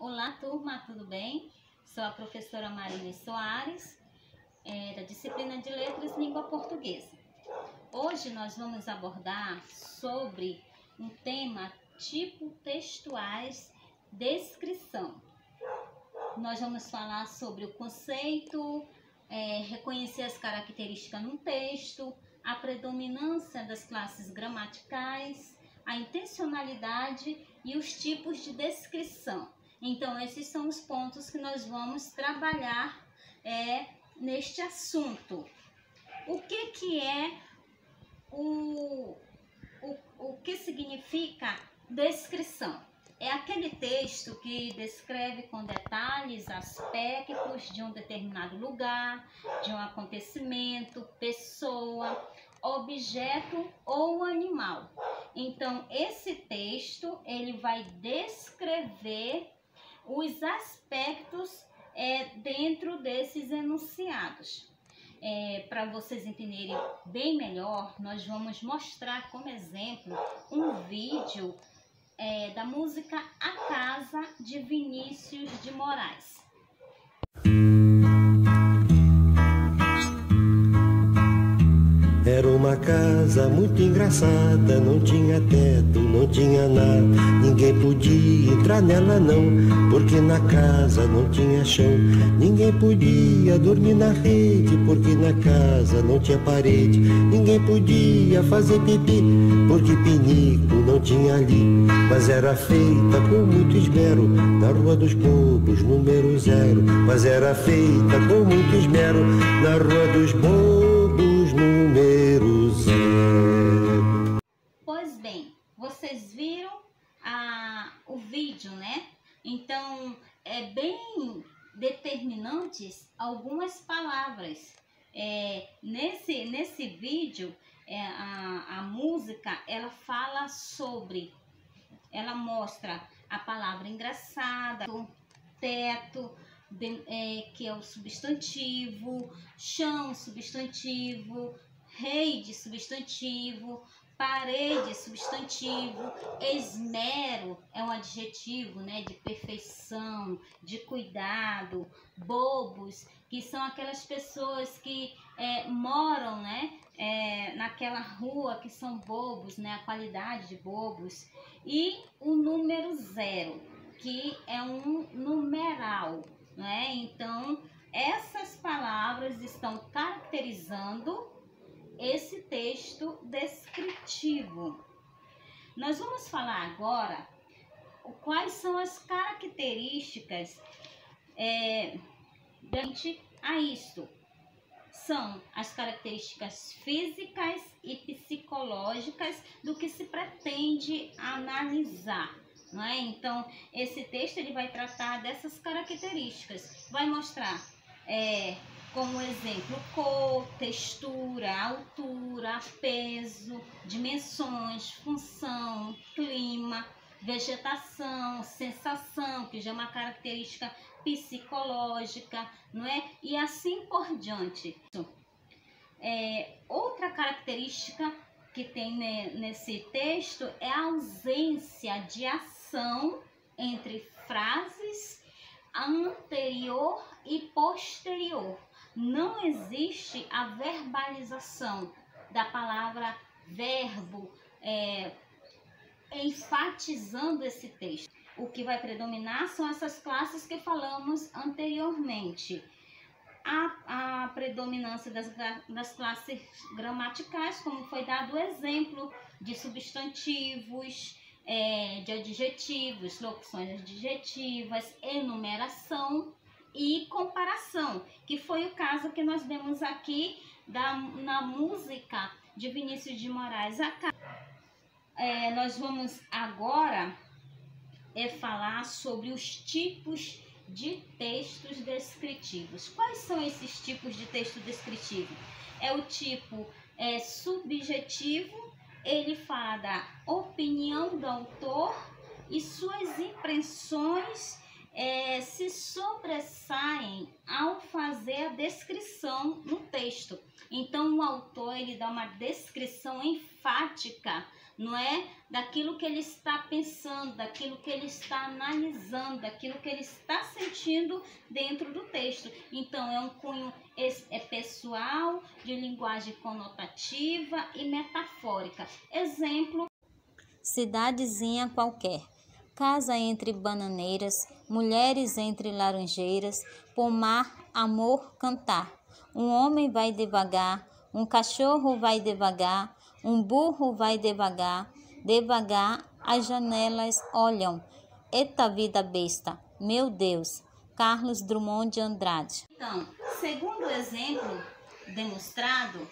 Olá, turma, tudo bem? Sou a professora Marília Soares, da disciplina de Letras e Língua Portuguesa. Hoje nós vamos abordar sobre um tema tipo textuais, descrição. Nós vamos falar sobre o conceito, reconhecer as características num texto, a predominância das classes gramaticais, a intencionalidade e os tipos de descrição. Então, esses são os pontos que nós vamos trabalhar neste assunto. O que é o que significa descrição? É aquele texto que descreve com detalhes aspectos de um determinado lugar, de um acontecimento, pessoa, objeto ou animal. Então, esse texto ele vai descrever os aspectos dentro desses enunciados. Para vocês entenderem bem melhor, nós vamos mostrar como exemplo um vídeo da música A Casa, de Vinícius de Moraes. Era uma casa muito engraçada, não tinha teto, não tinha nada. Ninguém podia entrar nela não, porque na casa não tinha chão. Ninguém podia dormir na rede, porque na casa não tinha parede. Ninguém podia fazer pipi, porque pinico não tinha ali. Mas era feita com muito esmero, na Rua dos Bobos, número 0. Mas era feita com muito esmero, na Rua dos Bobos, número 0. Pois bem, vocês viram o vídeo, né? Então, é bem determinantes algumas palavras. Nesse vídeo, a música, ela fala sobre, ela mostra a palavra engraçada, teto, que é o substantivo, chão, substantivo, rede, substantivo, parede, substantivo, esmero é um adjetivo, né, de perfeição, de cuidado, bobos, que são aquelas pessoas que moram, né, naquela rua, que são bobos, né, a qualidade de bobos, e o número 0, que é um numeral, né? Então, essas palavras estão caracterizando esse texto descritivo. Nós vamos falar agora quais são as características frente a isto. São as características físicas e psicológicas do que se pretende analisar, não é? Então, esse texto ele vai tratar dessas características, vai mostrar como exemplo, cor, textura, altura, peso, dimensões, função, clima, vegetação, sensação, que já é uma característica psicológica, não é? E assim por diante. Outra característica que tem nesse texto é a ausência de ação entre frases anterior e posterior. Não existe a verbalização da palavra verbo, enfatizando esse texto. O que vai predominar são essas classes que falamos anteriormente. A predominância das classes gramaticais, como foi dado o exemplo de substantivos, de adjetivos, locuções adjetivas, enumeração e comparação, que foi o caso que nós vemos aqui na música de Vinícius de Moraes. Nós vamos agora falar sobre os tipos de textos descritivos. Quais são esses tipos de texto descritivo? É o tipo subjetivo, ele fala da opinião do autor e suas impressões se sobressaem ao fazer a descrição no texto. Então, o autor ele dá uma descrição enfática não é? Daquilo que ele está pensando, daquilo que ele está analisando, daquilo que ele está sentindo dentro do texto. Então, é um cunho pessoal, de linguagem conotativa e metafórica. Exemplo: cidadezinha qualquer, casa entre bananeiras, mulheres entre laranjeiras, pomar, amor, cantar. Um homem vai devagar, um cachorro vai devagar, um burro vai devagar, devagar as janelas olham. Eita vida besta, meu Deus. Carlos Drummond de Andrade. Então, segundo o exemplo demonstrado,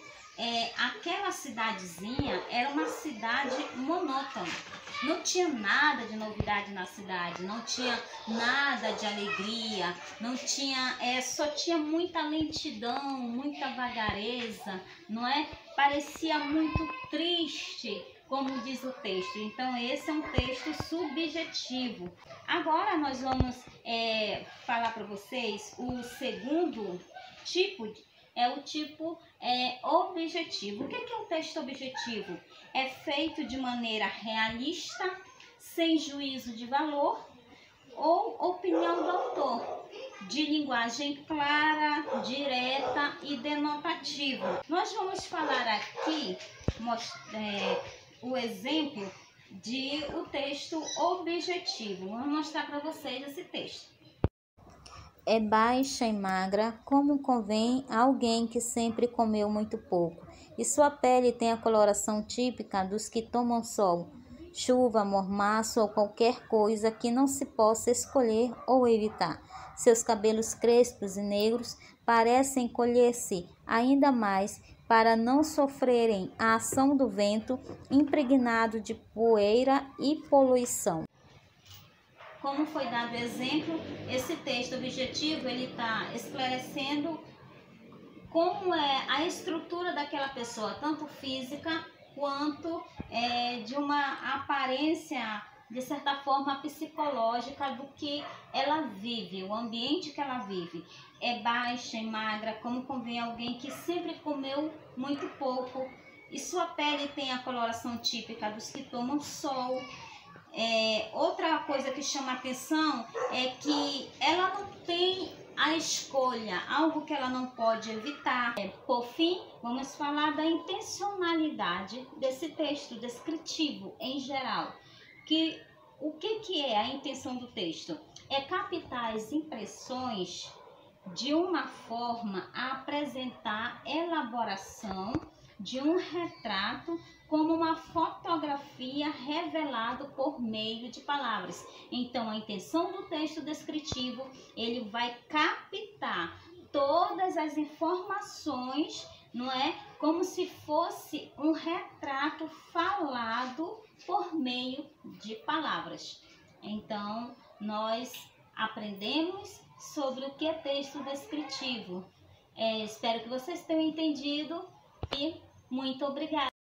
aquela cidadezinha era uma cidade monótona. Não tinha nada de novidade na cidade, não tinha nada de alegria, não tinha, só tinha muita lentidão, muita vagareza, não é? Parecia muito triste, como diz o texto. Então, esse é um texto subjetivo. Agora nós vamos falar para vocês o segundo tipo o tipo objetivo. O que é um texto objetivo? É feito de maneira realista, sem juízo de valor ou opinião do autor, de linguagem clara, direta e denotativa. Nós vamos falar aqui o exemplo de o texto objetivo. Vou mostrar para vocês esse texto. É baixa e magra, como convém a alguém que sempre comeu muito pouco, e sua pele tem a coloração típica dos que tomam sol, chuva, mormaço ou qualquer coisa que não se possa escolher ou evitar. Seus cabelos crespos e negros parecem colher-se ainda mais para não sofrerem a ação do vento impregnado de poeira e poluição. Como foi dado exemplo, esse texto objetivo ele está esclarecendo como é a estrutura daquela pessoa, tanto física quanto de uma aparência, de certa forma, psicológica do que ela vive, o ambiente que ela vive. É baixa e magra, como convém alguém que sempre comeu muito pouco, e sua pele tem a coloração típica dos que tomam sol. Outra coisa que chama atenção é que ela não tem a escolha, algo que ela não pode evitar. Por fim, vamos falar da intencionalidade desse texto descritivo em geral. O que é a intenção do texto? É captar as impressões de uma forma a apresentar elaboração de um retrato como uma fotografia revelado por meio de palavras. Então, a intenção do texto descritivo, ele vai captar todas as informações, não é? Como se fosse um retrato falado por meio de palavras. Então, nós aprendemos sobre o que é texto descritivo. Espero que vocês tenham entendido e muito obrigada.